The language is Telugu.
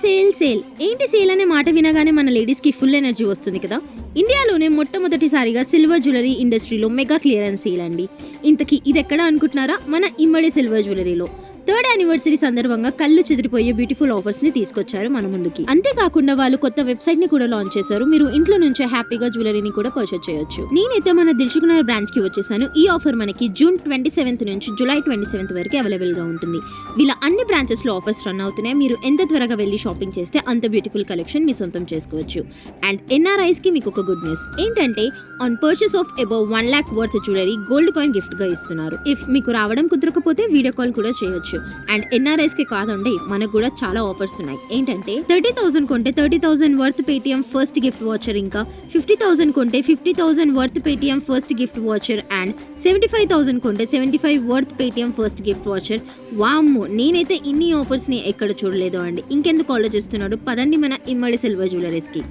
సేల్ సేల్ ఏంటి సేల్ అనే మాట వినగానే మన లేడీస్ కి ఫుల్ ఎనర్జీ వస్తుంది కదా. ఇండియాలోనే మొట్టమొదటిసారిగా సిల్వర్ జ్యువెలరీ ఇండస్ట్రీలో మెగా క్లియరెన్స్ సేల్ అండి. ఇంతకీ ఇది ఎక్కడ అనుకుంటున్నారా? మన ఇమ్మడి సిల్వర్ జ్యువెలరీలో 3rd యానివర్సరీ సందర్భంగా కళ్ళు చెదిరిపోయే బ్యూటిఫుల్ ఆఫర్స్ ని తీసుకొచ్చారు మన ముందుకి. అంతేకాకుండా వాళ్ళు కొత్త వెబ్సైట్ ని కూడా లాంచ్ చేశారు. మీరు ఇంట్లో నుంచే హ్యాపీగా జ్యువెలరీని కూడా పర్చేస్ చేయొచ్చు. నేనైతే మన దిల్సుఖ్నగర్ బ్రాంచ్ కి వచ్చేసాను. ఈ ఆఫర్ మనకి జూన్ 27 నుంచి జూలై 27 వరకు అవైలబుల్ గా ఉంటుంది. వీళ్ళ అన్ని బ్రాంచెస్ లో ఆఫర్స్ రన్ అవుతున్నాయి. మీరు ఎంత త్వరగా వెళ్ళి షాపింగ్ చేస్తే అంత బ్యూటిఫుల్ కలెక్షన్ మీ సొంతం చేసుకోవచ్చు. అండ్ ఎన్ఆర్ఐస్ కి మీకు ఒక గుడ్ న్యూస్ ఏంటంటే on purchase of above 1 lakh worth jewellery gold coin gift గా ఇస్తున్నారు. ఇఫ్ మీకు రావడం కుదరకపోతే వీడియో కాల్ కూడా చేయొచ్చు. అండ్ ఎన్ఆర్ఐస్ కి కాదండి, మనకు కూడా చాలా ఆఫర్స్ ఉన్నాయి. ఏంటంటే 30,000 కొంటే 30,000 worth Paytm first gift voucher, ఇంకా 50,000 కొంటే 50,000 worth Paytm first gift voucher, and 75,000 కొంటే 75 worth Paytm first gift voucher. వామ్మో, నేనైతే ఇన్ని ఆఫర్స్ ని ఎక్కడ చూడలేదు అండి. ఇంకెందుకు ఆలోచిస్తున్నాడు, పదండి మన ఇమ్మడి సిల్వర్ జ్యువెలరీస్ కి.